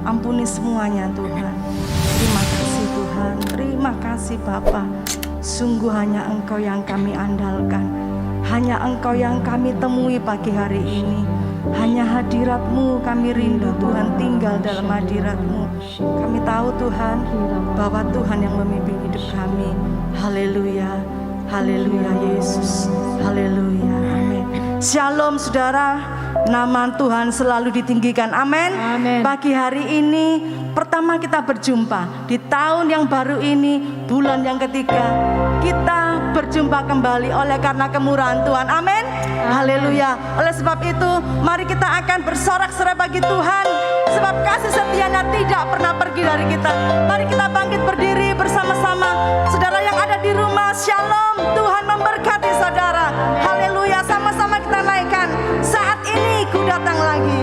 Ampuni semuanya Tuhan. Terima kasih Tuhan, terima kasih Bapa. Sungguh hanya Engkau yang kami andalkan, hanya Engkau yang kami temui pagi hari ini. Hanya hadirat-Mu kami rindu Tuhan, tinggal dalam hadirat-Mu. Kami tahu Tuhan bahwa Tuhan yang memimpin hidup kami. Haleluya, haleluya Yesus, haleluya, amin. Shalom saudara, nama Tuhan selalu ditinggikan, amin. Pagi hari ini pertama kita berjumpa di tahun yang baru ini, bulan yang ketiga. Kita berjumpa kembali oleh karena kemurahan Tuhan, amin. Haleluya. Oleh sebab itu mari kita akan bersorak-sorai bagi Tuhan, sebab kasih setianya tidak pernah pergi dari kita. Mari kita bangkit berdiri bersama-sama. Saudara yang ada di rumah, shalom. Tuhan memberkati saudara. Haleluya. Sama-sama kita naikkan. Saat ini ku datang lagi.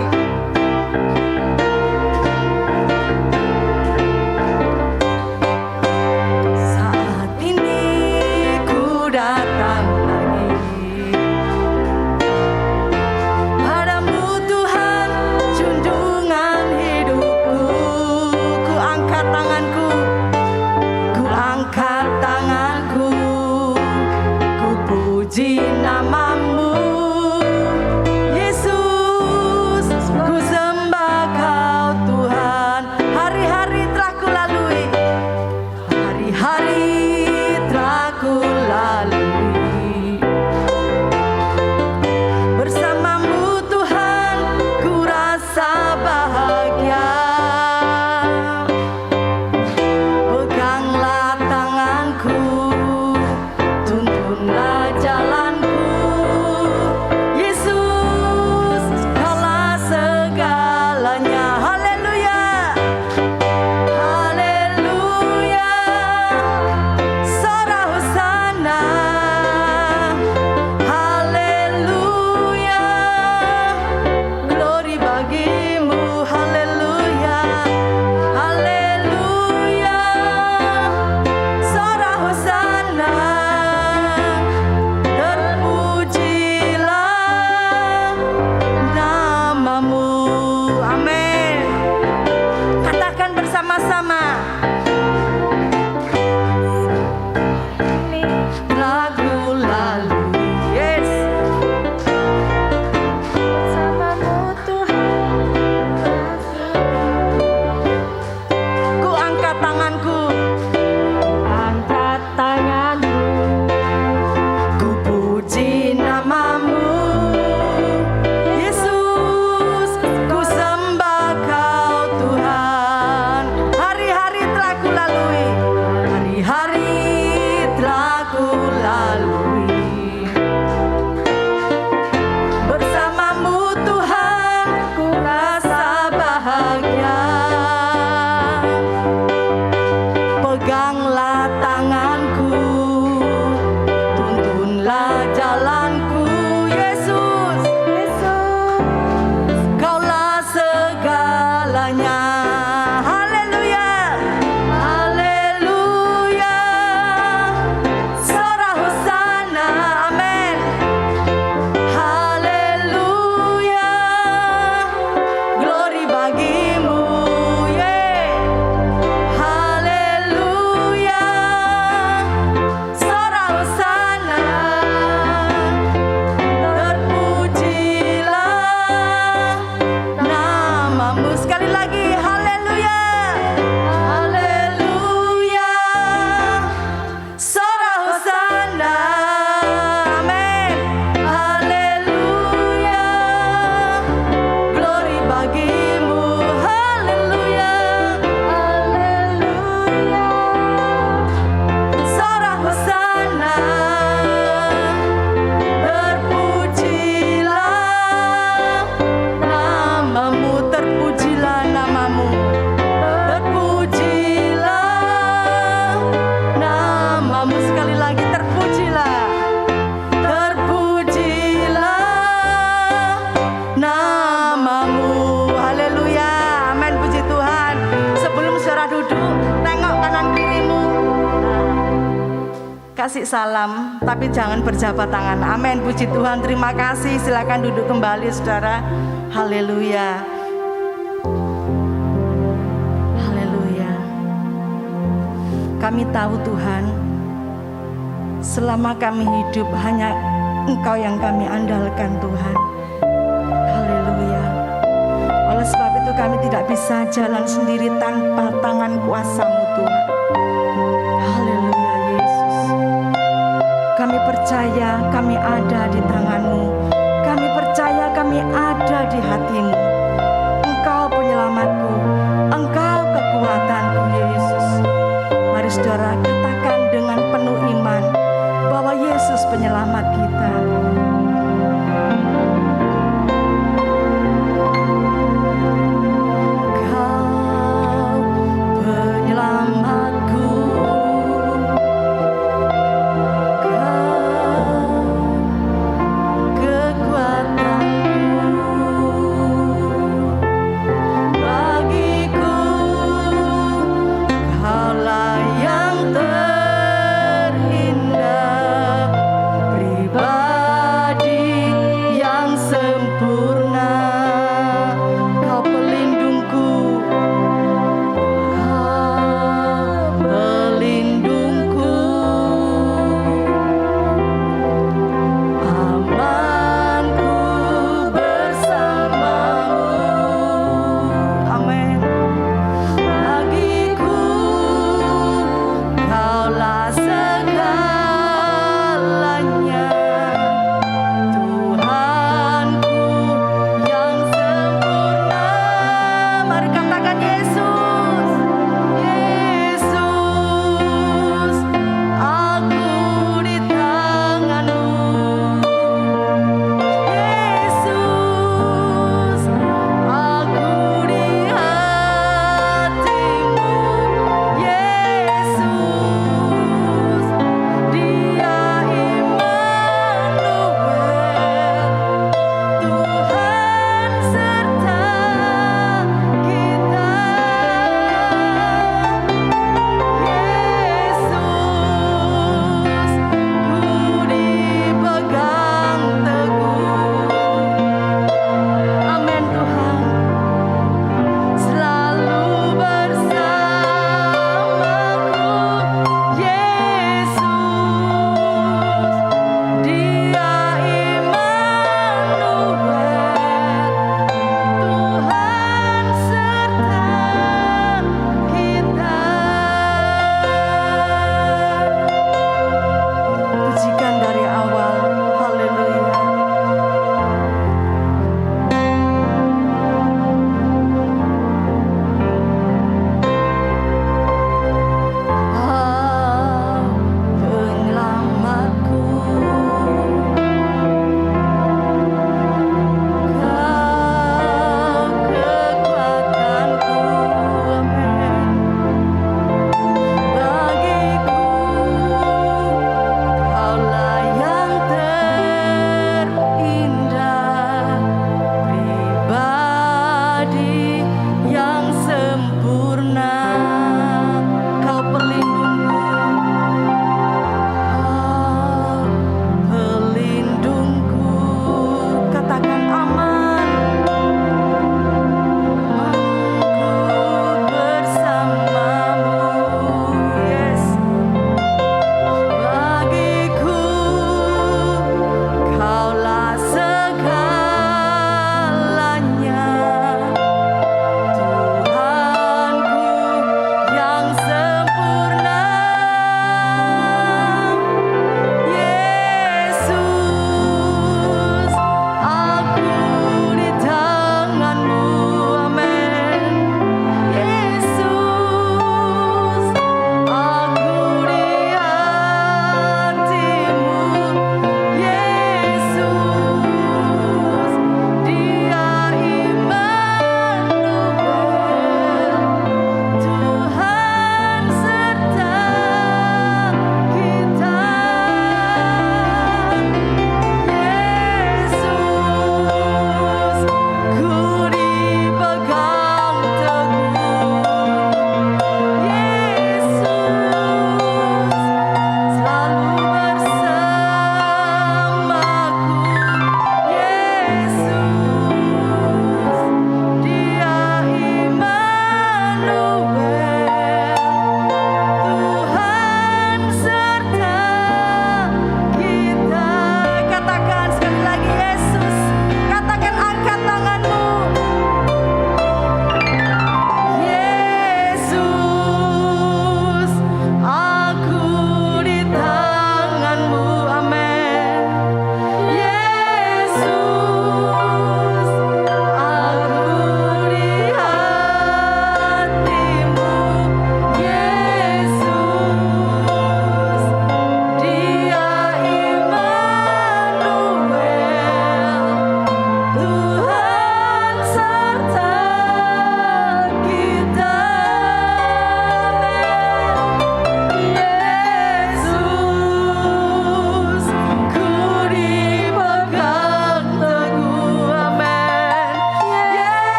Kasih salam, tapi jangan berjabat tangan. Amin, puji Tuhan, terima kasih. Silakan duduk kembali saudara. Haleluya. Kami tahu Tuhan, selama kami hidup hanya Engkau yang kami andalkan Tuhan. Haleluya. Oleh sebab itu kami tidak bisa jalan sendiri tanpa tangan kuasa-Mu Tuhan. Haleluya Yesus. Kami percaya kami ada di tangan-Mu. Kami percaya kami ada di hati-Mu. Engkau penyelamatku, Engkau kekuatanku Yesus. Mari saudara katakan dengan penuh iman bahwa Yesus penyelamat kita. Bye.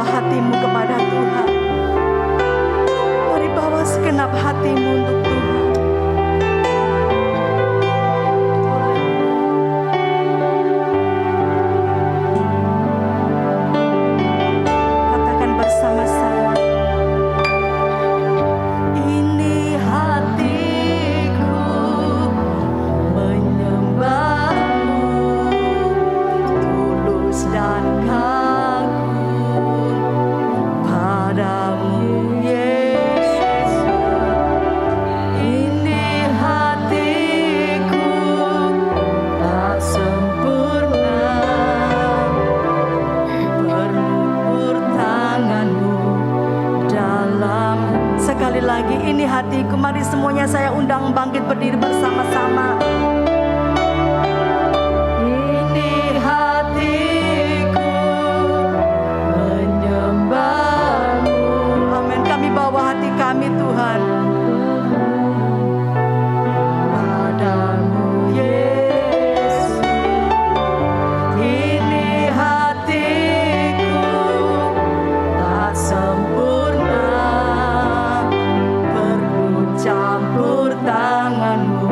bawa hatimu kepada Tuhan. Mari bawa segenap hatimu untuk Tuhan. Katakan bersama-sama. Ini hatiku menyembahmu, tulus dan kagum padamu Yesus. Ini hatiku tak sempurna, berlumur tanganmu dalam. Sekali lagi, ini hatiku. Mari semuanya saya undang bangkit berdiri bersama-sama. Ini hatiku menyembahmu. Amin. Kami bawa hati kami Tuhan padamu Yesus. Ini hatiku tak sempurna, perlu campur tanganmu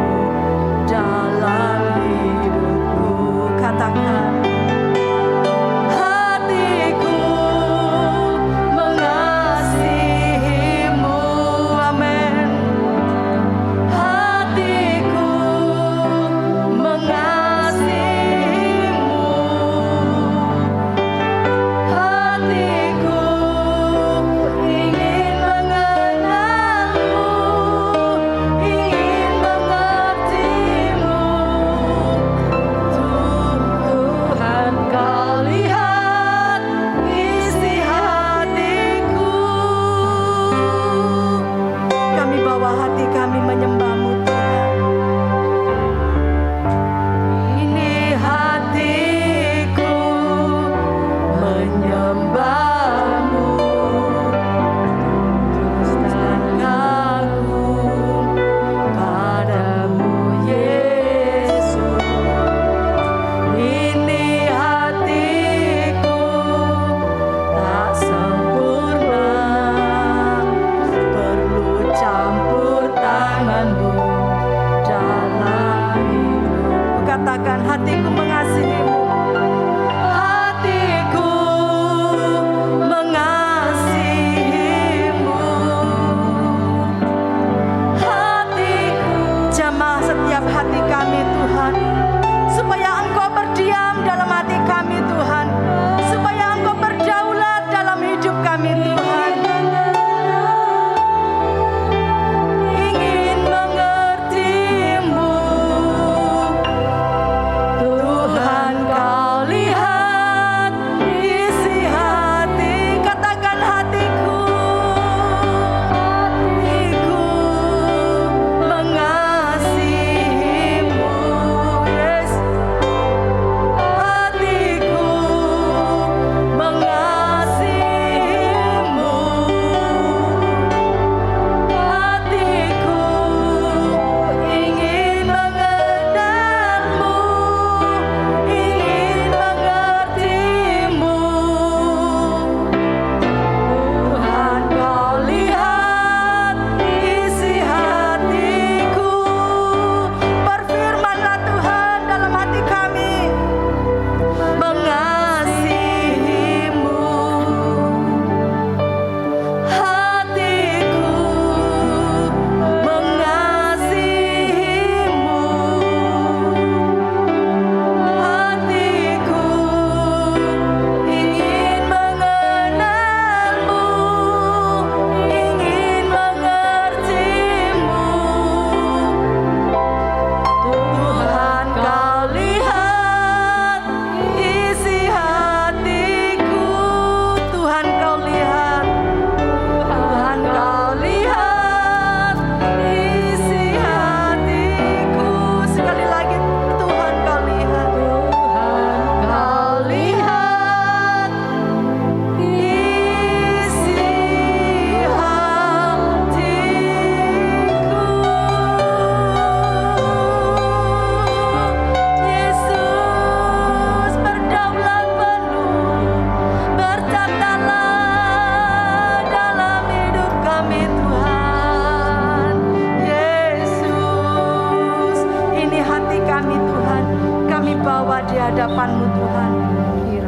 hadapan-Mu Tuhan.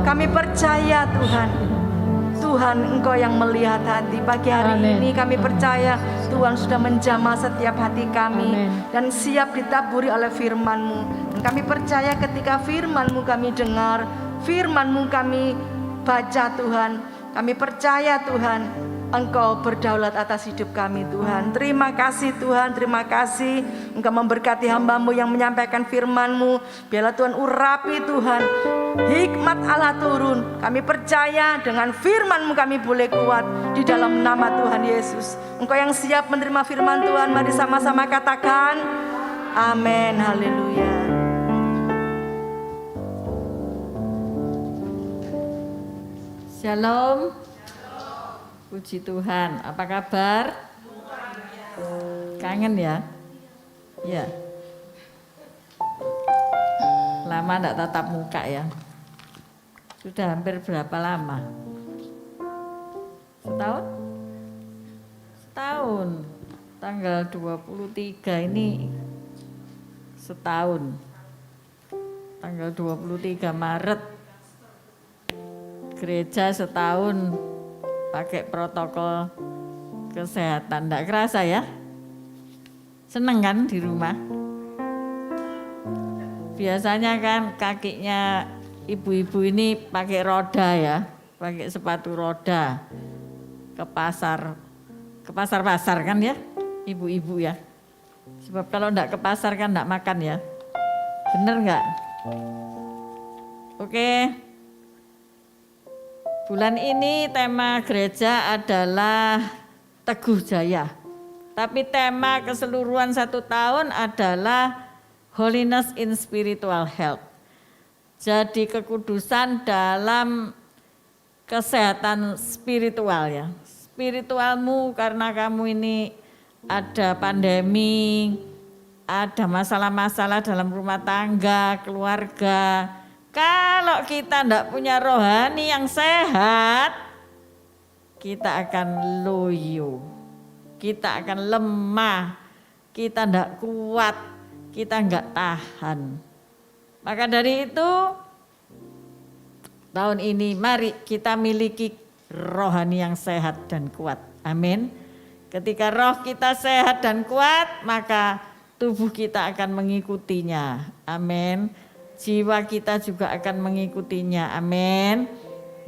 Kami percaya Tuhan, Tuhan Engkau yang melihat hati. Pagi hari ini kami percaya Tuhan sudah menjamah setiap hati kami dan siap ditaburi oleh firman-Mu. Dan kami percaya ketika firman-Mu kami dengar, firman-Mu kami baca Tuhan, kami percaya Tuhan Engkau berdaulat atas hidup kami Tuhan. Terima kasih Tuhan, terima kasih Engkau memberkati hamba-Mu yang menyampaikan firman-Mu. Biarlah Tuhan urapi Tuhan, hikmat Allah turun. Kami percaya dengan firman-Mu kami boleh kuat di dalam nama Tuhan Yesus. Engkau yang siap menerima firman Tuhan, mari sama-sama katakan amin, haleluya. Shalom. Puji Tuhan, apa kabar? Kangen ya? Ya. Lama enggak tatap muka ya? Sudah hampir berapa lama? Setahun? Setahun. Tanggal 23 ini setahun. Tanggal 23 Maret. Gereja setahun pakai protokol kesehatan. Enggak kerasa ya? Seneng kan di rumah? Biasanya kan kakinya ibu-ibu ini pakai roda ya, pakai sepatu roda ke pasar kan ya, ibu-ibu ya. Sebab kalau enggak ke pasar kan enggak makan ya. Bener enggak? Oke. Bulan ini tema gereja adalah Teguh Jaya. Tapi tema keseluruhan 1 tahun adalah Holiness in Spiritual Health. Jadi kekudusan dalam kesehatan spiritual ya. Spiritualmu karena kamu ini ada pandemi, ada masalah-masalah dalam rumah tangga, keluarga. Kalau kita tidak punya rohani yang sehat, kita akan loyo, kita akan lemah, kita tidak kuat, kita enggak tahan. Maka dari itu, tahun ini mari kita miliki rohani yang sehat dan kuat. Amin. Ketika roh kita sehat dan kuat, maka tubuh kita akan mengikutinya. Amin. Jiwa kita juga akan mengikutinya, amin.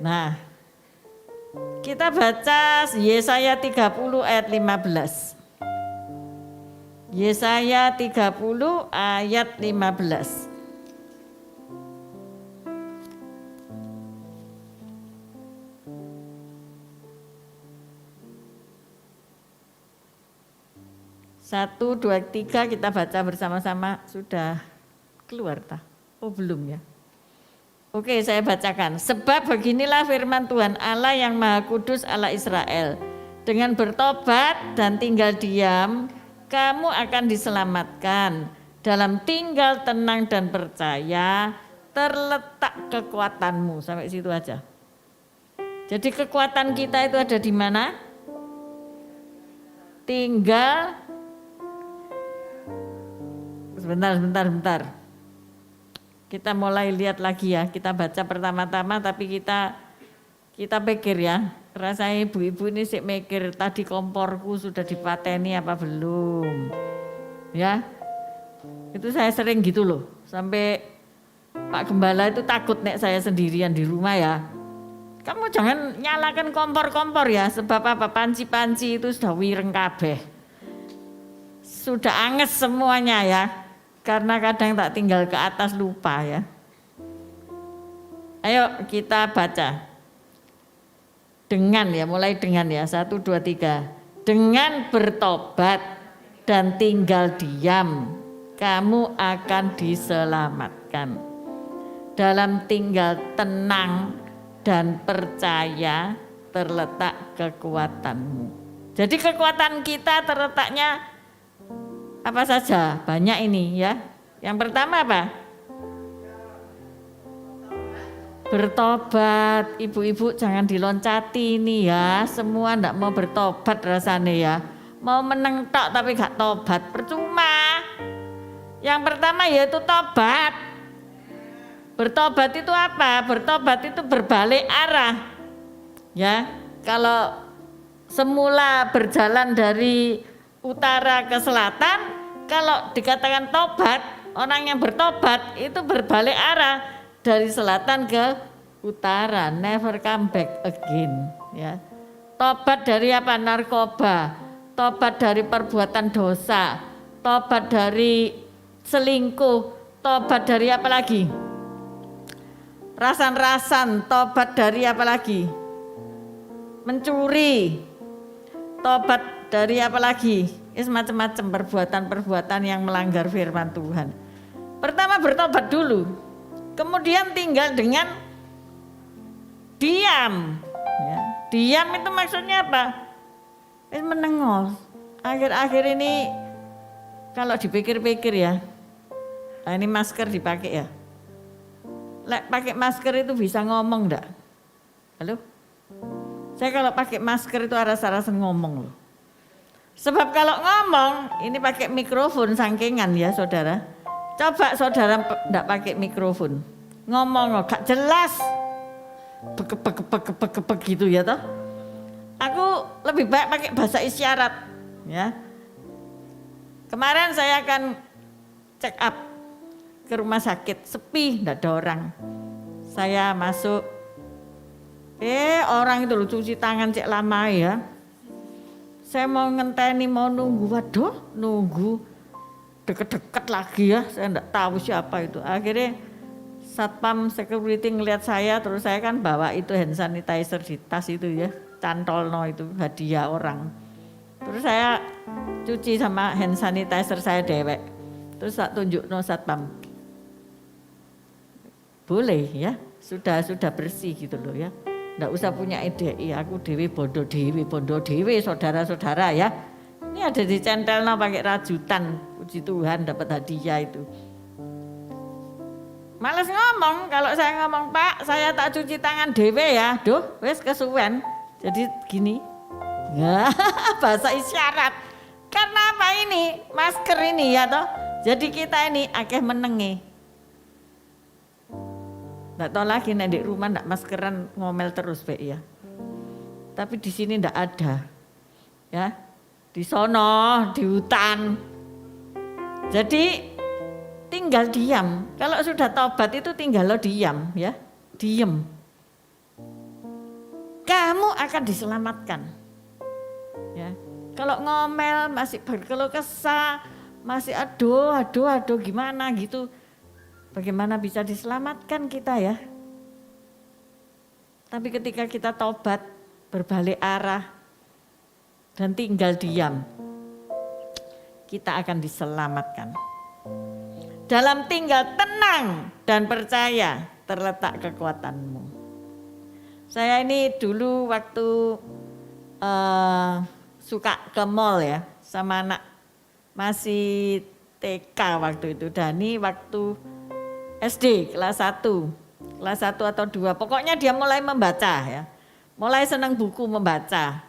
Nah, kita baca Yesaya 30 ayat 15. Yesaya 30 ayat 15. Satu, dua, tiga kita baca bersama-sama. Sudah keluar tak? Oh belum ya. Oke, saya bacakan. Sebab beginilah firman Tuhan Allah yang Maha Kudus, Allah Israel. Dengan bertobat dan tinggal diam, kamu akan diselamatkan. Dalam tinggal tenang dan percaya, terletak kekuatanmu. Sampai situ aja. Jadi kekuatan kita itu ada di mana? Tinggal. Sebentar. Kita mulai lihat lagi ya, kita baca pertama-tama tapi kita pikir ya, rasanya ibu-ibu ini sih mikir tadi komporku sudah dipateni apa belum, ya, itu saya sering gitu loh, sampai Pak Gembala itu takut nek saya sendirian di rumah ya, kamu jangan nyalakan kompor ya, sebab apa, panci-panci itu sudah wireng kabeh, sudah anget semuanya ya. Karena kadang tak tinggal ke atas lupa ya. Ayo kita baca. Dengan ya, mulai dengan ya. 1, 2, 3. Dengan bertobat dan tinggal diam, kamu akan diselamatkan. Dalam tinggal tenang dan percaya terletak kekuatanmu. Jadi kekuatan kita terletaknya apa saja? Banyak ini ya. Yang pertama apa? Bertobat. Ibu-ibu jangan diloncati ini ya. Semua ndak mau bertobat rasanya ya. Mau meneng tok tapi gak tobat, percuma. Yang pertama yaitu tobat. Bertobat itu apa? Bertobat itu berbalik arah. Ya, kalau semula berjalan dari utara ke selatan, kalau dikatakan tobat, orang yang bertobat itu berbalik arah dari selatan ke utara, never come back again. Ya, tobat dari apa? Narkoba, tobat dari perbuatan dosa, tobat dari selingkuh, tobat dari apa lagi? Rasan-rasan, tobat dari apa lagi? Mencuri, tobat dari apa lagi? Macam-macam perbuatan-perbuatan yang melanggar firman Tuhan. Pertama bertobat dulu, kemudian tinggal dengan diam. Ya, diam itu maksudnya apa? Menengok. Akhir-akhir ini kalau dipikir-pikir ya, nah ini masker dipakai ya. Lek pakai masker itu bisa ngomong enggak? Halo? Saya kalau pakai masker itu rasa-rasa ngomong loh. Sebab kalau ngomong ini pakai mikrofon sangkingan ya saudara. Coba saudara enggak pakai mikrofon. Ngomong gak jelas. Bek gitu ya toh. Aku lebih baik pakai bahasa isyarat ya. Kemarin saya akan check up ke rumah sakit, sepi, enggak ada orang. Saya masuk, orang itu loh cuci tangan cek lama ya. Saya mau ngenteni, mau nunggu, waduh nunggu deket-deket lagi ya, saya enggak tahu siapa itu. Akhirnya satpam security ngelihat saya, terus saya kan bawa itu hand sanitizer di tas itu ya, cantolno itu hadiah orang. Terus saya cuci sama hand sanitizer saya dewek, terus tak tunjuk no satpam. Boleh ya, sudah bersih gitu loh ya. Nggak usah punya EDI, aku dewe bondo dewe saudara-saudara ya. Ini ada di centelno pakai rajutan, puji Tuhan dapat hadiah itu. Males ngomong, kalau saya ngomong Pak, saya tak cuci tangan dewe ya, duh wes kesuwen. Jadi gini, ya bahasa isyarat. Karena apa ini, masker ini ya toh. Jadi kita ini akeh menenge. Nggak tahu lagi di rumah nggak maskeran ngomel terus Pak ya. Tapi di sini nggak ada, ya di sono di hutan. Jadi tinggal diam. Kalau sudah tobat itu tinggal lo diam ya, diem. Kamu akan diselamatkan. Ya, kalau ngomel masih berkeluh kesah, masih aduh gimana gitu. Bagaimana bisa diselamatkan kita ya? Tapi ketika kita tobat, berbalik arah, dan tinggal diam, kita akan diselamatkan. Dalam tinggal tenang dan percaya terletak kekuatanmu. Saya ini dulu waktu suka ke mall ya, sama anak masih TK waktu itu. Dani waktu SD kelas 1 atau 2, pokoknya dia mulai membaca ya, mulai senang buku membaca,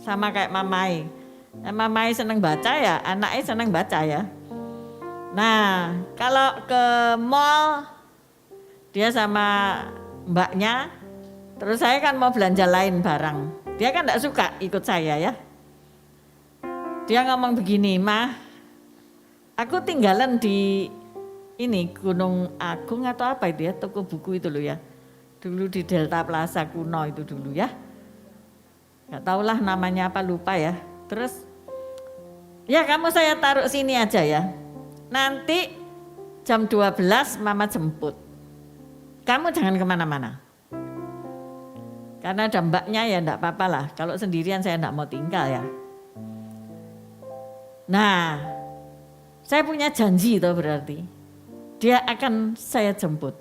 sama kayak mamai. Mamai senang baca ya, anaknya senang baca ya. Nah kalau ke mall dia sama mbaknya, terus saya kan mau belanja lain barang, dia kan gak suka ikut saya ya. Dia ngomong begini, "Mah, aku tinggalan di ini Gunung Agung atau apa itu ya, toko buku itu loh ya. Dulu di Delta Plaza kuno itu dulu ya. Gak tahulah namanya apa, lupa ya. Terus, ya kamu saya taruh sini aja ya. Nanti jam 12 mama jemput. Kamu jangan kemana-mana. Karena ada mbaknya ya enggak apa-apa lah. Kalau sendirian saya enggak mau tinggal ya. Nah, saya punya janji toh berarti. Dia akan saya jemput.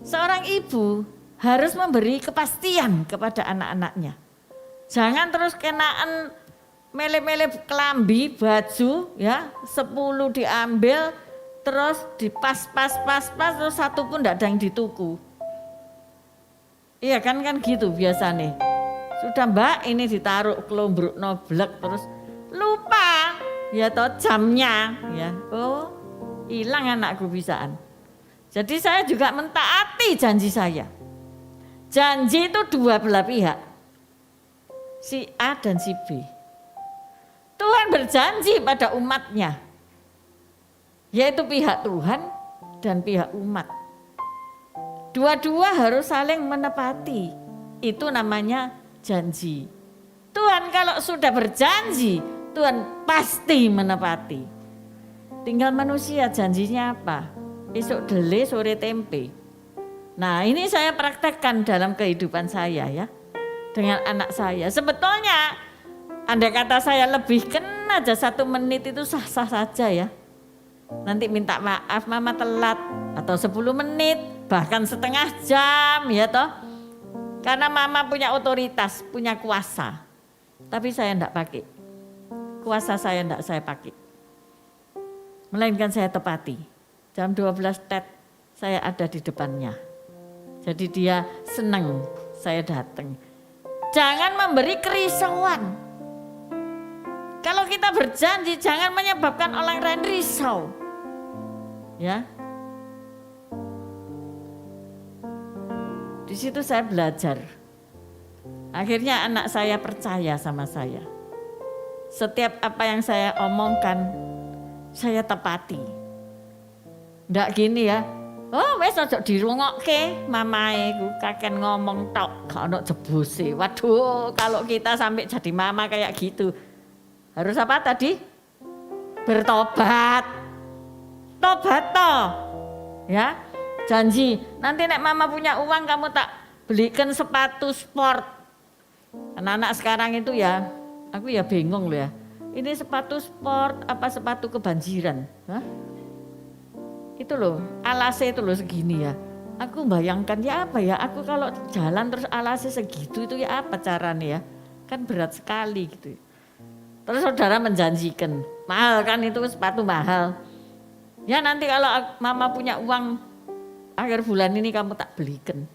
Seorang ibu harus memberi kepastian kepada anak-anaknya. Jangan terus kenaan mele-mele kelambi, baju ya, 10 diambil, terus dipas, terus satu pun tidak ada yang dituku. Iya kan gitu biasa nih. Sudah mbak ini ditaruh kelombruk noblek terus lupa ya toh jamnya ya. Oh hilang anakku bisaan. Jadi saya juga mentaati janji saya. Janji itu dua belah pihak, si A dan si B. Tuhan berjanji pada umatnya, yaitu pihak Tuhan dan pihak umat. Dua-dua harus saling menepati, itu namanya janji. Tuhan kalau sudah berjanji, Tuhan pasti menepati. Tinggal manusia janjinya apa? Esok dele sore tempe. Nah ini saya praktekkan dalam kehidupan saya ya. Dengan anak saya. Sebetulnya andai kata saya lebihkan aja 1 menit itu sah-sah saja ya. Nanti minta maaf mama telat atau 10 menit bahkan setengah jam ya toh. Karena mama punya otoritas, punya kuasa. Tapi saya enggak pakai. Kuasa saya enggak saya pakai. Melainkan saya tepati. Jam 12 tet saya ada di depannya. Jadi dia senang saya datang. Jangan memberi kerisauan. Kalau kita berjanji jangan menyebabkan orang lain risau. Ya. Di situ saya belajar. Akhirnya anak saya percaya sama saya. Setiap apa yang saya omongkan saya tepati. Ndak gini ya. Oh wes ojo dirungokke mamae ku kakek ngomong tok gak ono jebuse. Waduh, kalau kita sampai jadi mama kayak gitu. Harus apa tadi? Bertobat. Tobat toh. Ya. Janji, nanti nek mama punya uang kamu tak belikan sepatu sport. Anak-anak sekarang itu ya, aku ya bingung loh ya. Ini sepatu sport apa sepatu kebanjiran? Hah? Itu loh, alasnya itu loh segini ya. Aku bayangkan ya apa ya, aku kalau jalan terus alasnya segitu itu ya apa caranya ya. Kan berat sekali gitu. Terus saudara menjanjikan, mahal kan itu sepatu mahal. Ya nanti kalau mama punya uang akhir bulan ini kamu tak belikan.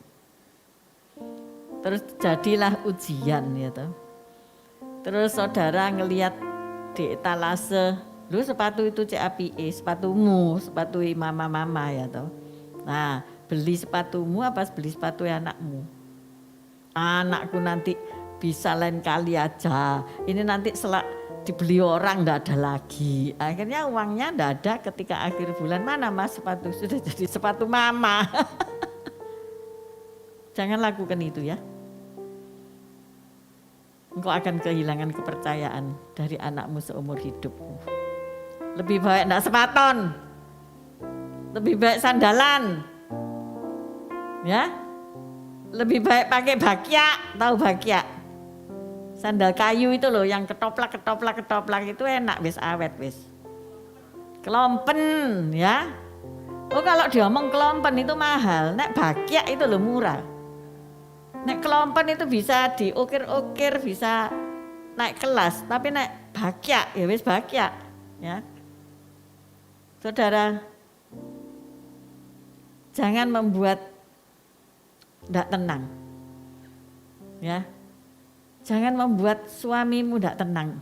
Terus jadilah ujian ya toh. Terus saudara ngelihat di etalase, lu sepatu itu CAPE, sepatumu, sepatu mama-mama ya toh. Nah, beli sepatumu apa beli sepatu anakmu? Anakku nanti bisa lain kali aja. Ini nanti dibeli orang enggak ada lagi. Akhirnya uangnya enggak ada ketika akhir bulan. Mana mas sepatu? Sudah jadi sepatu mama. Jangan lakukan itu ya. Engkau akan kehilangan kepercayaan dari anakmu seumur hidupmu. Lebih baik enggak sepaton. Lebih baik sandalan. Ya. Lebih baik pakai bakyak, tahu bakyak? Sandal kayu itu loh yang ketoprak itu enak wis awet wis. Kelompen ya. Oh kalau diomong kelompen itu mahal, nek bakyak itu loh murah. Nek kelompen itu bisa diukir-ukir, bisa naik kelas, tapi nek bakyak ya wis bakyak ya. Saudara, jangan membuat tidak tenang. Ya. Jangan membuat suamimu tidak tenang.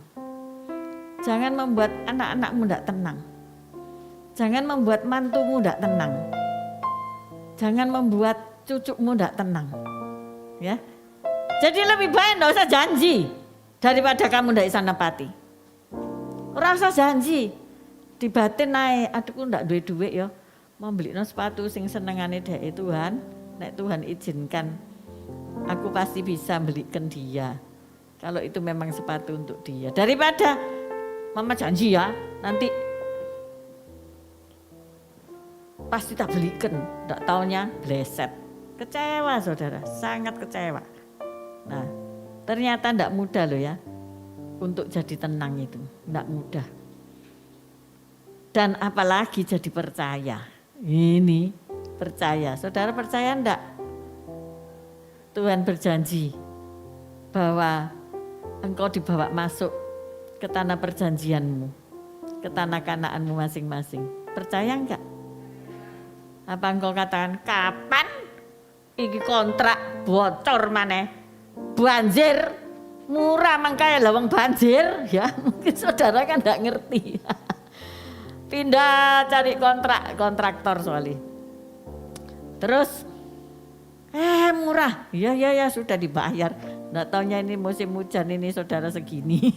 Jangan membuat anak-anakmu tidak tenang. Jangan membuat mantumu tidak tenang. Jangan membuat cucumu tidak tenang. Ya. Jadi lebih baik tidak usah janji daripada kamu tidak bisa nepati. Ora usah janji. Di batin naik, aduh tidak duit-duit ya. Mau beli sepatu sing senengane dhek Tuhan. Nek Tuhan izinkan, aku pasti bisa belikan dia. Kalau itu memang sepatu untuk dia. Daripada mama janji ya, nanti pasti tak belikan. Tidak taunya bleset. Kecewa saudara, sangat kecewa. Nah, ternyata tidak mudah loh ya. Untuk jadi tenang itu, tidak mudah. Dan apalagi jadi percaya. Ini percaya. Saudara percaya enggak? Tuhan berjanji bahwa engkau dibawa masuk ke tanah perjanjianmu, ke tanah Kanaanmu masing-masing. Percaya enggak? Apa engkau katakan, kapan iki kontrak bocor maneh? Banjir, murah mangkaya lawang banjir. Ya mungkin saudara kan enggak ngerti. Pindah cari kontraktor soalnya. Terus murah, ya sudah dibayar. Nggak taunya ini musim hujan ini saudara segini.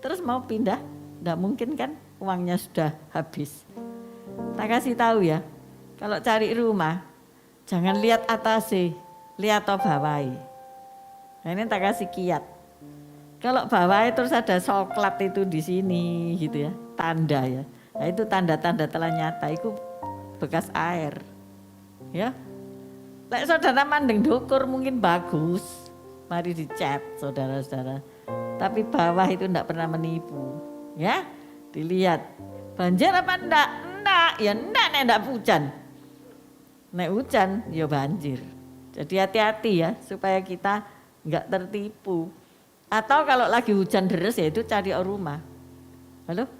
Terus mau pindah, nggak mungkin kan, uangnya sudah habis. Tak kasih tahu ya, kalau cari rumah jangan lihat atasnya, lihat bawahnya. Nah ini tak kasih kiat. Kalau bawahnya terus ada coklat itu di sini gitu ya, tanda ya. Nah itu tanda-tanda telah nyata, itu bekas air. Ya. Lek saudara mandeng dukur mungkin bagus, mari dicat saudara-saudara. Tapi bawah itu enggak pernah menipu, ya. Dilihat, banjir apa enggak? Enggak, ya enggak hujan. Nek hujan, ya banjir. Jadi hati-hati ya, supaya kita enggak tertipu. Atau kalau lagi hujan deres ya itu cari rumah. Halo?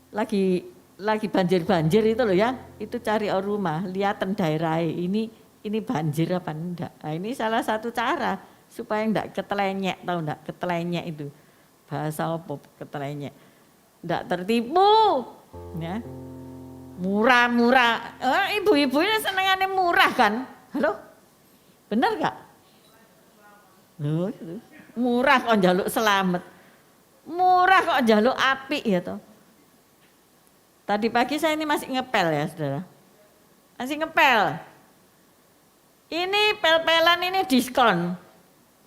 Lagi banjir-banjir itu loh ya, itu cari rumah, lihatan daerah ini banjir apa enggak. Nah, ini salah satu cara supaya enggak ketelenyek, tahu enggak? Ketelenyek itu. Bahasa apa ketelenyek? Enggak tertipu. Ya. Murah-murah. Ibu-ibu ini senengannya murah kan? Halo? Benar enggak? Murah kok njaluk selamat. Murah kok njaluk apik ya toh. Tadi pagi saya ini masih ngepel ya, Saudara. Masih ngepel. Ini pel-pelan ini diskon.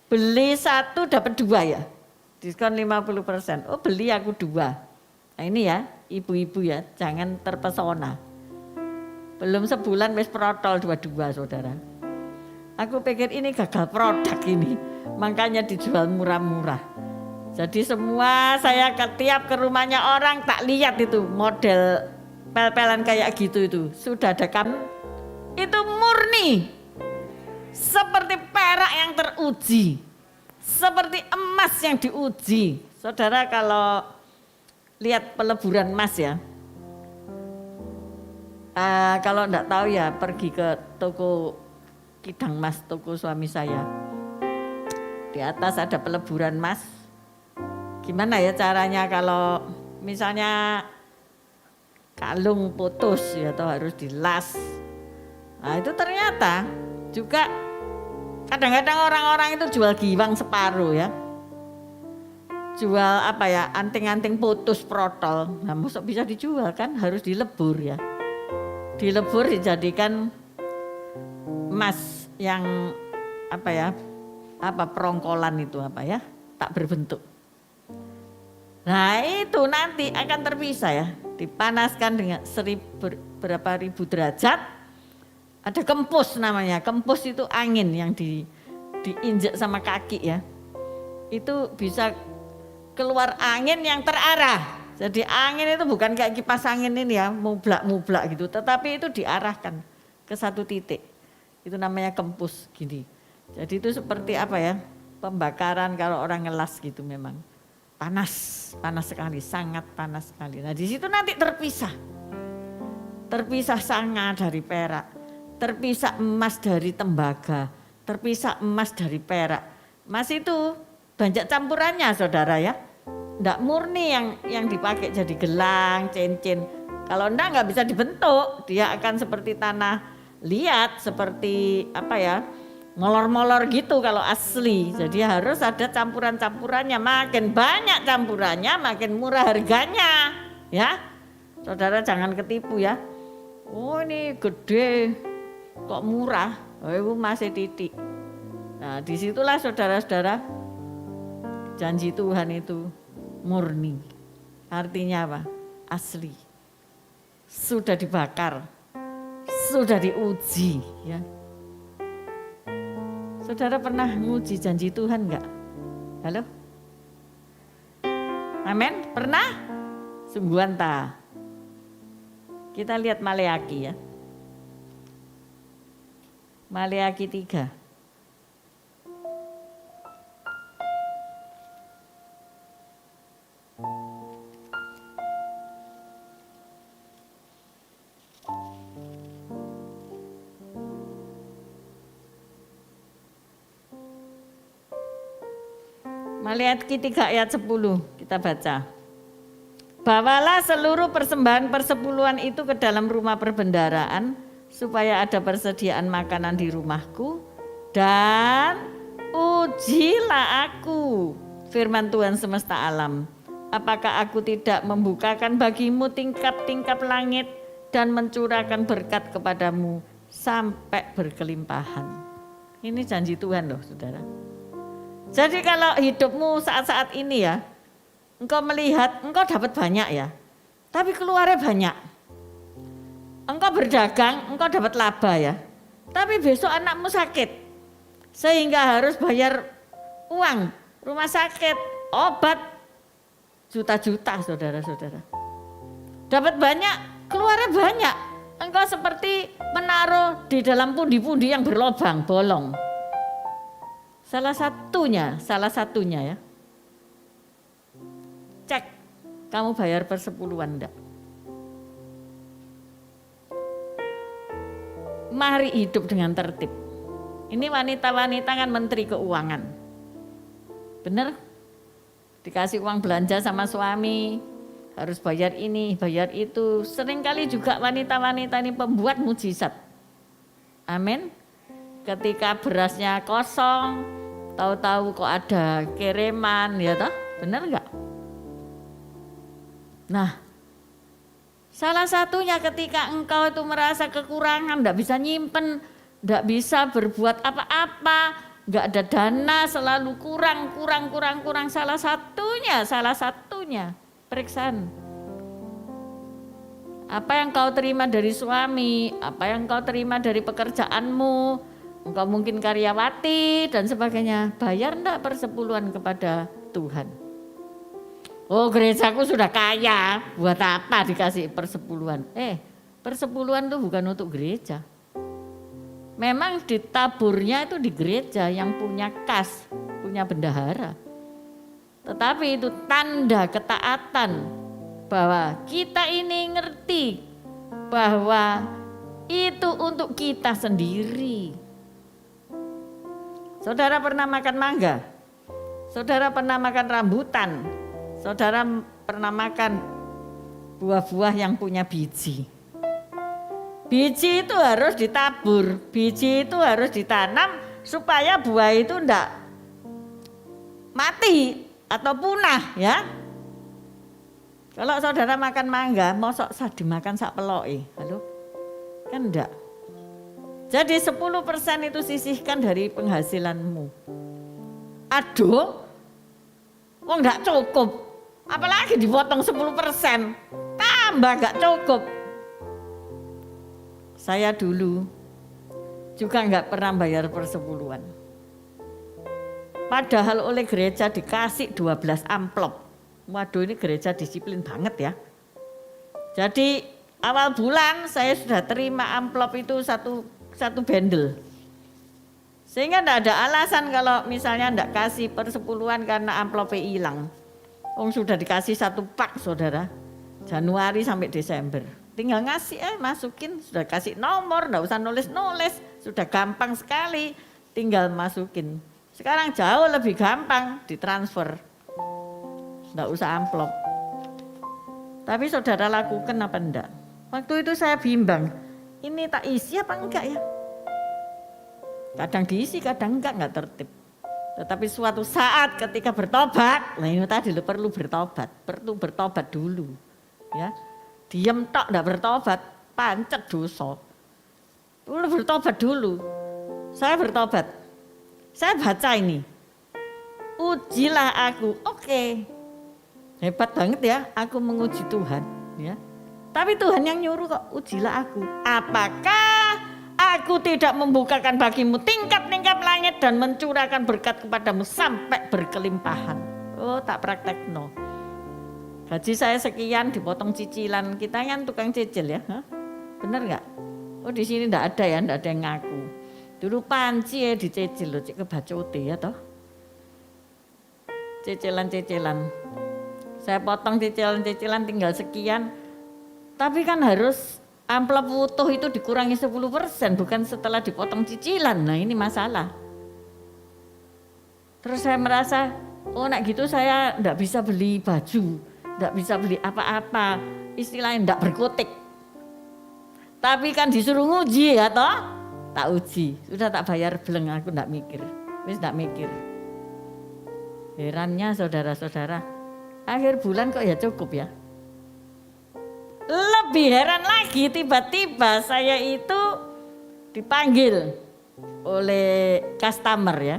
Beli 1 dapat 2 ya. Diskon 50%. Oh beli aku 2. Nah ini ya, ibu-ibu ya, jangan terpesona. Belum sebulan wis protol 22 saudara. Aku pikir ini gagal produk ini. Makanya dijual murah-murah. Jadi semua saya tiap ke rumahnya orang tak lihat itu model pel-pelan kayak gitu itu. Sudah ada kan? Itu murni. Seperti perak yang teruji, seperti emas yang diuji. Saudara kalau lihat peleburan emas ya, kalau enggak tahu ya pergi ke toko Kidang Mas, toko suami saya. Di atas ada peleburan emas. Gimana ya caranya kalau misalnya kalung putus ya atau harus dilas. Nah itu ternyata juga kadang-kadang orang-orang itu jual giwang separuh ya. Jual apa ya, anting-anting putus protol. Nah masuk bisa dijual kan, harus dilebur ya. Dilebur dijadikan emas yang apa ya, apa perongkolan itu apa ya, tak berbentuk. Nah itu nanti akan terpisah ya, dipanaskan dengan berapa ribu derajat. Ada kempus namanya, kempus itu angin yang diinjek sama kaki ya. Itu bisa keluar angin yang terarah. Jadi angin itu bukan kayak kipas angin ini ya, mublak-mublak gitu. Tetapi itu diarahkan ke satu titik. Itu namanya kempus gini. Jadi itu seperti apa ya, pembakaran kalau orang ngelas gitu memang. Panas sekali, sangat panas sekali. Nah di situ nanti terpisah. Terpisah sangat dari perak. Terpisah emas dari tembaga, terpisah emas dari perak. Emas itu banyak campurannya saudara ya. Enggak murni yang dipakai jadi gelang, cincin. Kalau enggak bisa dibentuk, dia akan seperti tanah liat, seperti apa ya, molor-molor gitu kalau asli. Jadi harus ada campuran-campurannya, makin banyak campurannya makin murah harganya. Ya, saudara jangan ketipu ya. Oh ini gede. Kok murah, itu masih titik. Nah disitulah saudara-saudara janji Tuhan itu murni. Artinya apa? Asli. Sudah dibakar, sudah diuji. Ya. Saudara pernah nguji janji Tuhan enggak? Halo? Amin? Pernah? Sungguhan ta? Kita lihat Maleaki ya. Maleaki 3. Maleaki 3 ayat 10 kita baca. Bawalah seluruh persembahan persepuluhan itu ke dalam rumah perbendaharaan, supaya ada persediaan makanan di rumahku, dan ujilah aku, firman Tuhan semesta alam. Apakah aku tidak membukakan bagimu tingkap-tingkap langit dan mencurahkan berkat kepadamu sampai berkelimpahan. Ini janji Tuhan loh saudara. Jadi kalau hidupmu saat-saat ini ya, engkau melihat engkau dapat banyak ya, tapi keluarnya banyak. Engkau berdagang, engkau dapat laba ya, tapi besok anakmu sakit, sehingga harus bayar uang, rumah sakit, obat, juta-juta saudara-saudara. Dapat banyak, keluarnya banyak. Engkau seperti menaruh di dalam pundi-pundi yang berlobang, bolong. Salah satunya ya. Cek, kamu bayar persepuluhan enggak? Mari hidup dengan tertib. Ini wanita-wanita kan menteri keuangan. Bener? Dikasih uang belanja sama suami, harus bayar ini, bayar itu. Seringkali juga wanita-wanita ini pembuat mujizat. Amin. Ketika berasnya kosong, tahu-tahu kok ada kiriman, ya toh? Bener enggak? Nah, salah satunya ketika engkau itu merasa kekurangan, enggak bisa nyimpen, enggak bisa berbuat apa-apa, enggak ada dana, selalu kurang. Salah satunya periksaan. Apa yang kau terima dari suami, apa yang kau terima dari pekerjaanmu, engkau mungkin karyawati dan sebagainya, bayar enggak persepuluhan kepada Tuhan? Oh, gerejaku sudah kaya, buat apa dikasih persepuluhan? Persepuluhan itu bukan untuk gereja. Memang ditaburnya itu di gereja yang punya kas, punya bendahara. Tetapi itu tanda ketaatan bahwa kita ini ngerti bahwa itu untuk kita sendiri. Saudara pernah makan mangga? Saudara pernah makan rambutan? Saudara pernah makan buah-buah yang punya biji? Biji itu harus ditabur, biji itu harus ditanam supaya buah itu enggak mati atau punah ya. Kalau saudara makan mangga, mosok dimakan sak peloke, halo? Kan enggak. Jadi 10% itu sisihkan dari penghasilanmu. Aduh, wong enggak cukup. Apalagi dipotong 10%, tambah enggak cukup. Saya dulu juga enggak pernah bayar persepuluhan. Padahal oleh gereja dikasih 12 amplop. Waduh, ini gereja disiplin banget ya. Jadi awal bulan saya sudah terima amplop itu satu bendel. Sehingga enggak ada alasan kalau misalnya enggak kasih persepuluhan karena amplopnya hilang. Sudah dikasih satu pak saudara, Januari sampai Desember. Tinggal ngasih masukin, sudah kasih nomor, enggak usah nulis-nulis, sudah gampang sekali, tinggal masukin. Sekarang jauh lebih gampang ditransfer, enggak usah amplop. Tapi saudara lakukan apa enggak? Waktu itu saya bimbang, ini tak isi apa enggak ya? Kadang diisi, kadang enggak tertib. Tetapi suatu saat ketika bertobat, ini tadi perlu bertobat dulu. Ya, diam tok enggak bertobat, pancet dosa. Perlu bertobat dulu. Saya bertobat. Saya baca ini. Ujilah aku. Oke. Hebat banget ya, aku menguji Tuhan, ya. Tapi Tuhan yang nyuruh kok, ujilah aku. Apakah aku tidak membukakan bagimu tingkap-tingkap langit dan mencurahkan berkat kepadamu sampai berkelimpahan. Oh, tak praktek no. Gaji saya sekian dipotong cicilan, kita kan tukang cicil ya, bener nggak? Oh di sini nggak ada ya, nggak ada yang ngaku. Dulu panci ya dicicil loh, cik kebacote ya toh. Cicilan-cicilan, saya potong cicilan-cicilan tinggal sekian, tapi kan harus amplop utuh itu dikurangi 10%, bukan setelah dipotong cicilan. Nah ini masalah. Terus saya merasa, oh nak gitu saya enggak bisa beli baju, enggak bisa beli apa-apa, istilahnya enggak berkutik. Tapi kan disuruh nguji ya toh. Tak uji, sudah tak bayar beleng, aku ndak mikir. Wis ndak mikir. Herannya saudara-saudara, akhir bulan kok ya cukup ya. Lebih heran lagi tiba-tiba saya itu dipanggil oleh customer ya,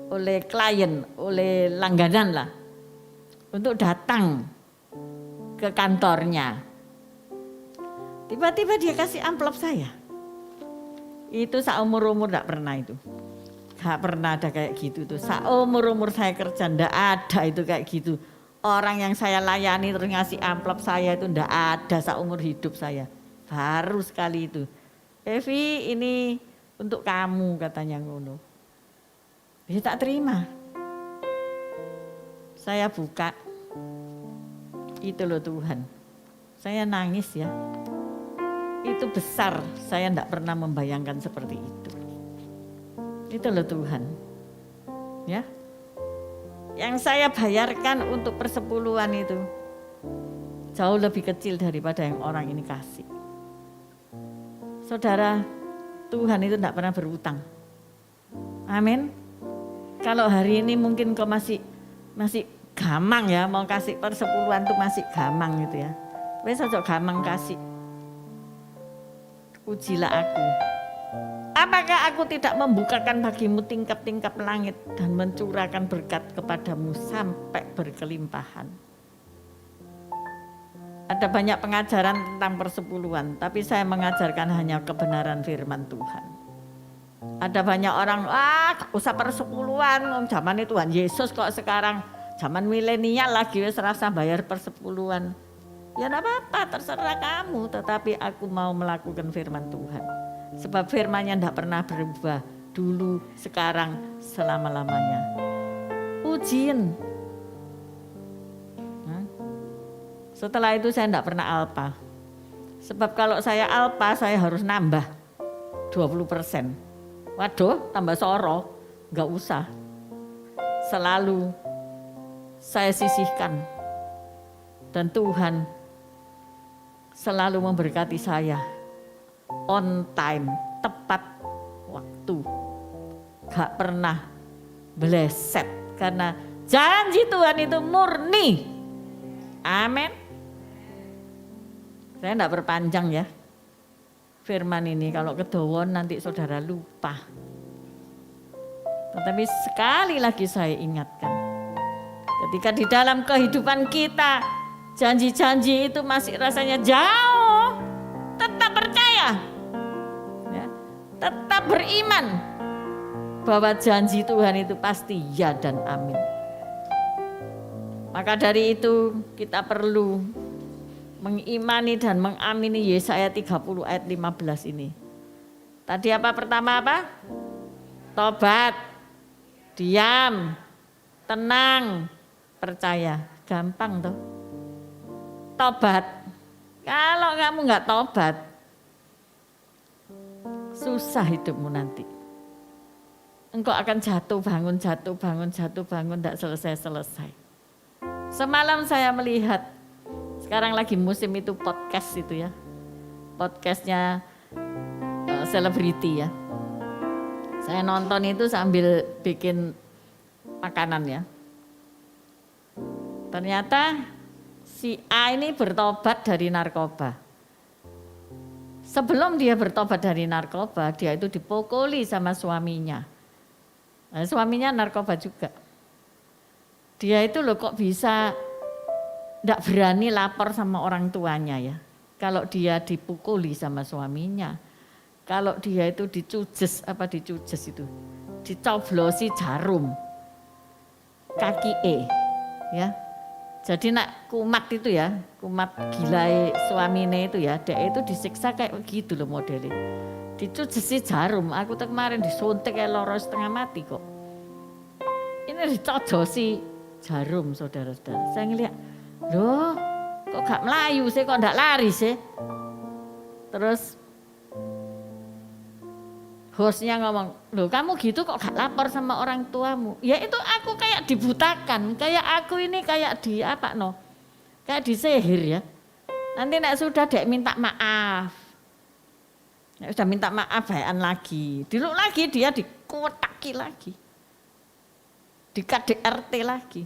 oleh klien, oleh langganan lah, untuk datang ke kantornya. Tiba-tiba dia kasih amplop saya. Itu seumur-umur enggak pernah itu. Enggak pernah ada kayak gitu tuh. Seumur-umur saya kerja enggak ada itu kayak gitu. Orang yang saya layani terus ngasih amplop saya itu enggak ada seumur hidup saya. Baru sekali itu. Evi, ini untuk kamu katanya ngono. Ya tak terima. Saya buka. Itu loh Tuhan. Saya nangis ya. Itu besar, saya tidak pernah membayangkan seperti itu. Itu loh Tuhan. Ya. Yang saya bayarkan untuk persepuluhan itu jauh lebih kecil daripada yang orang ini kasih. Saudara, Tuhan itu tidak pernah berutang. Amin. Kalau hari ini mungkin kau masih gamang ya, mau kasih persepuluhan tuh masih gamang gitu ya. Wes ojo gamang kasih. Ujilah aku. Apakah aku tidak membukakan bagimu tingkap-tingkap langit dan mencurahkan berkat kepadamu sampai berkelimpahan. Ada banyak pengajaran tentang persepuluhan, tapi saya mengajarkan hanya kebenaran firman Tuhan. Ada banyak orang, usah persepuluhan, zaman itu Tuhan Yesus kok sekarang zaman milenial lagi wes rasa bayar persepuluhan. Ya enggak apa-apa, terserah kamu, tetapi aku mau melakukan firman Tuhan. Sebab firman-Nya enggak pernah berubah, dulu, sekarang, selama-lamanya. Ujian. Setelah itu saya enggak pernah alpa. Sebab kalau saya alpa, saya harus nambah 20%. Waduh, tambah soro, enggak usah. Selalu saya sisihkan. Dan Tuhan selalu memberkati saya on time, tepat waktu, gak pernah bleset karena janji Tuhan itu murni. Amin. Saya enggak berpanjang ya firman ini, kalau kedowon nanti saudara lupa. Tetapi sekali lagi saya ingatkan, ketika di dalam kehidupan kita janji-janji itu masih rasanya jauh, tetap percaya, ya, tetap beriman bahwa janji Tuhan itu pasti ya dan amin. Maka dari itu kita perlu mengimani dan mengamini Yesaya 30 ayat 15 ini. Tadi apa pertama apa? Tobat, diam, tenang, percaya. Gampang toh. Tobat. Kalau kamu nggak tobat, susah hidupmu nanti. Engkau akan jatuh bangun, tidak selesai-selesai. Semalam saya melihat, sekarang lagi musim itu podcast itu ya. Podcastnya selebriti ya. Saya nonton itu sambil bikin makanan ya. Ternyata si A ini bertobat dari narkoba. Sebelum dia bertobat dari narkoba, dia itu dipukuli sama suaminya. Nah, suaminya narkoba juga. Dia itu loh kok bisa enggak berani lapor sama orang tuanya ya. Kalau dia dipukuli sama suaminya. Kalau dia itu dicujes itu. Dicoblosi jarum. Kaki ya. Jadi nak kumat itu ya, kumat gilai suaminya itu ya, dia itu disiksa kayak gitu loh modelnya. Dicujesi jarum, aku kemarin disuntik kayak loro setengah mati kok. Ini dicojosi jarum saudara-saudara. Saya ngeliat, loh kok gak melayu sih, kok gak lari sih. Terus hostnya ngomong, loh kamu gitu kok gak lapor sama orang tuamu. Ya itu aku kayak dibutakan, kayak aku ini kayak kayak disihir ya. Nanti nek sudah dek minta maaf. Sudah minta maaf baikan lagi. Dulu lagi dia dikotaki lagi. Di KDRT lagi.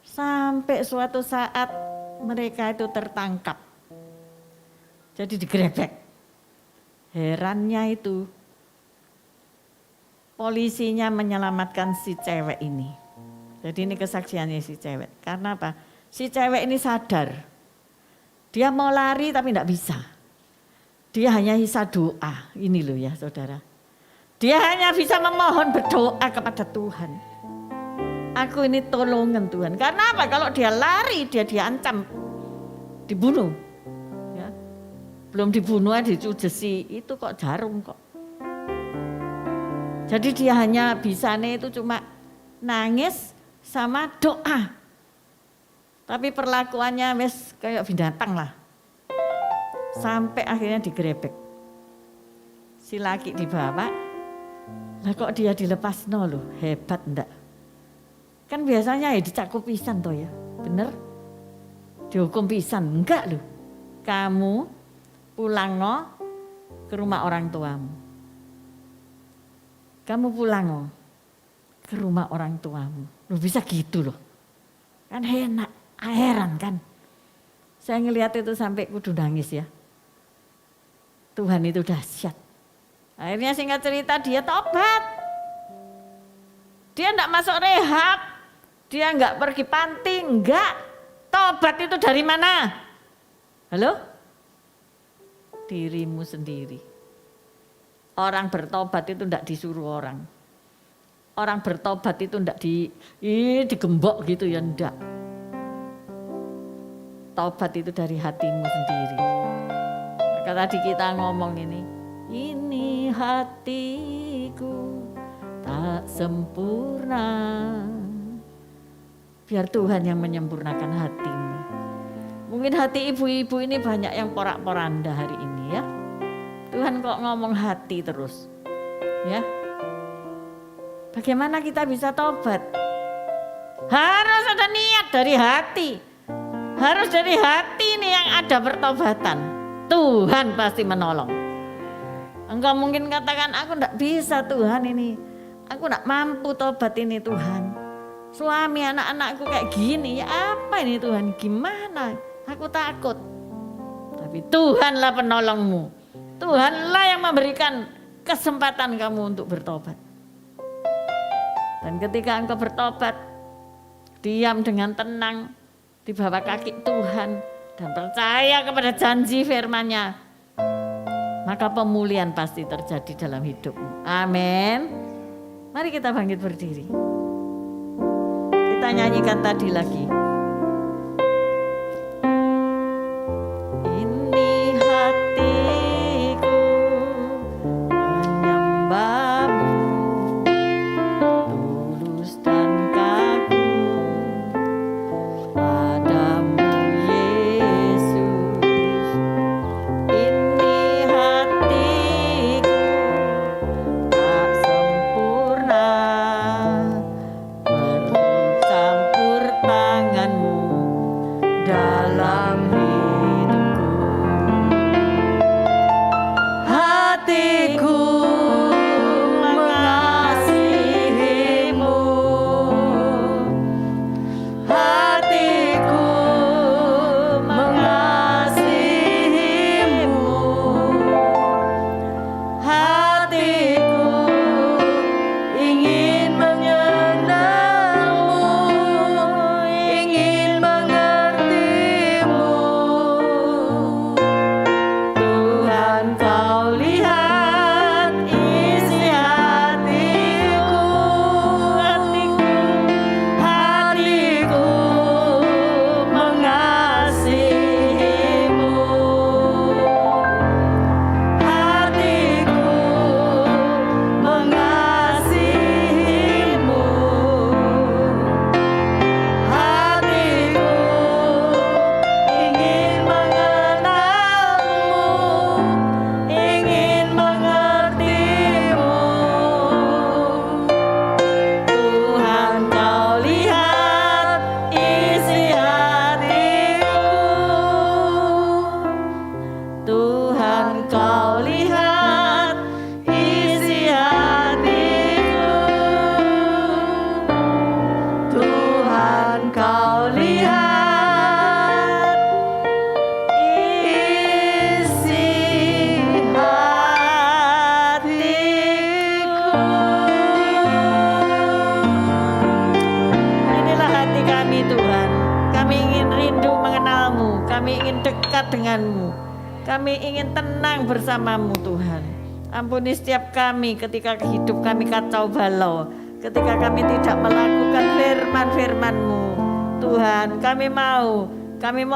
Sampai suatu saat mereka itu tertangkap. Jadi digerebek. Herannya itu polisinya menyelamatkan si cewek ini. Jadi ini kesaksiannya si cewek. Karena apa? Si cewek ini sadar. Dia mau lari tapi tidak bisa. Dia hanya bisa doa. Ini loh ya saudara. Dia hanya bisa memohon berdoa kepada Tuhan. Aku ini tolongan Tuhan. Karena apa? Kalau dia lari dia diancam. Dibunuh. Ya. Belum dibunuh dicujesi. Itu kok jarum kok. Jadi dia hanya bisanya itu cuma nangis sama doa. Tapi perlakuannya wes kayak binatang lah. Sampai akhirnya digerebek. Si laki dibawa. Lah kok dia dilepas loh, hebat ndak? Kan biasanya ya dicakup pisan toh ya, bener? Dihukum pisan, enggak loh. Kamu pulang ke rumah orang tuamu. Kamu pulang ke rumah orang tuamu. Loh bisa gitu loh. Kan enak, heran kan? Saya ngelihat itu sampai kudu nangis ya. Tuhan itu dahsyat. Akhirnya singkat cerita dia tobat. Dia enggak masuk rehab. Dia enggak pergi panti, enggak. Tobat itu dari mana? Halo? Dirimu sendiri. Orang bertobat itu enggak disuruh orang. Orang bertobat itu enggak digembok gitu ya, enggak. Tobat itu dari hatimu sendiri. Maka tadi kita ngomong ini hatiku tak sempurna. Biar Tuhan yang menyempurnakan hatimu. Mungkin hati ibu-ibu ini banyak yang porak-poranda hari ini ya. Tuhan kok ngomong hati terus. Ya. Bagaimana kita bisa tobat? Harus ada niat dari hati. Harus dari hati ini yang ada pertobatan. Tuhan pasti menolong. Engkau mungkin katakan, aku enggak bisa Tuhan ini. Aku enggak mampu tobat ini Tuhan. Suami anak-anakku kayak gini, ya apa ini Tuhan? Gimana? Aku takut. Tapi Tuhanlah penolongmu. Tuhanlah yang memberikan kesempatan kamu untuk bertobat. Dan ketika engkau bertobat, diam dengan tenang di bawah kaki Tuhan dan percaya kepada janji firman-Nya, maka pemulihan pasti terjadi dalam hidupmu. Amin. Mari kita bangkit berdiri. Kita nyanyikan tadi lagi. Ini hatiku menyembahmu, tulus dan kagum padamu Yesus. Ini hatiku tak sempurna, bercampur tangan denganmu. Kami ingin tenang bersamamu Tuhan. Ampuni setiap kami ketika hidup kami kacau balau, ketika kami tidak melakukan firman-firman-Mu. Tuhan, kami mau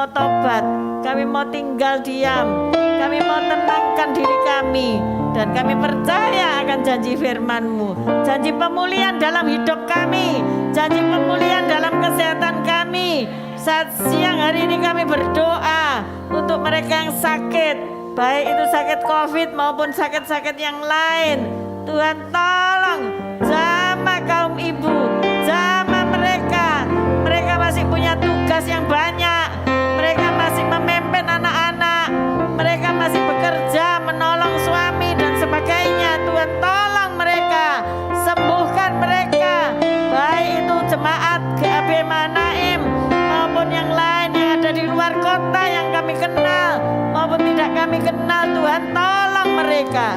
tobat, kami mau tinggal diam, kami mau tenangkan diri kami, dan kami percaya akan janji firman-Mu, janji pemulihan dalam hidup kami, janji pemulihan dalam kesehatan kami. Saat siang hari ini kami berdoa untuk mereka yang sakit, baik itu sakit COVID maupun sakit-sakit yang lain. Tuhan tolong jamah kaum ibu, jamah mereka. Mereka masih punya tugas yang banyak, mereka masih memimpin anak-anak, mereka masih bekerja, menolong suami dan sebagainya. Tuhan tolong mereka, sembuhkan mereka, baik itu jemaat GAB Manaim maupun yang lain yang ada di luar kota yang kami kenal maupun tidak kami kenal. Tuhan tolong mereka.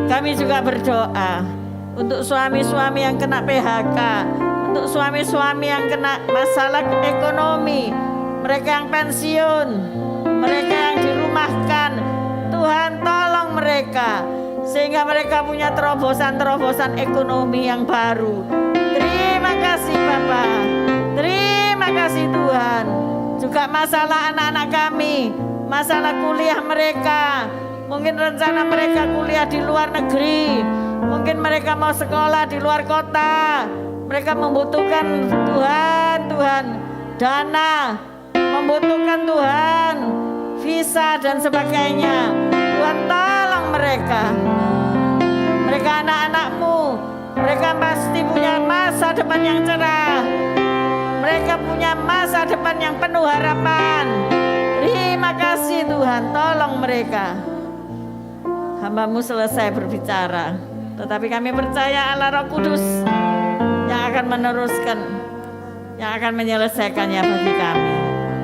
Kami juga berdoa untuk suami-suami yang kena PHK, untuk suami-suami yang kena masalah ekonomi, mereka yang pensiun, mereka yang dirumahkan. Tuhan tolong mereka sehingga mereka punya terobosan-terobosan ekonomi yang baru. Terima kasih Bapak, terima kasih Tuhan. Juga masalah anak-anak kami, masalah kuliah mereka, mungkin rencana mereka kuliah di luar negeri, mungkin mereka mau sekolah di luar kota, mereka membutuhkan Tuhan dana, membutuhkan Tuhan visa dan sebagainya. Tuhan tolong mereka. Mereka anak-anak-Mu, mereka pasti punya masa depan yang cerah, mereka punya masa depan yang penuh harapan. Terima kasih Tuhan, tolong mereka. Hamba-Mu selesai berbicara, tetapi kami percaya Allah Roh Kudus yang akan meneruskan, yang akan menyelesaikannya bagi kami.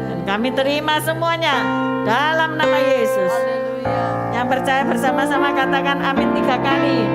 Dan kami terima semuanya dalam nama Yesus. Yang percaya bersama-sama katakan amin 3 kali.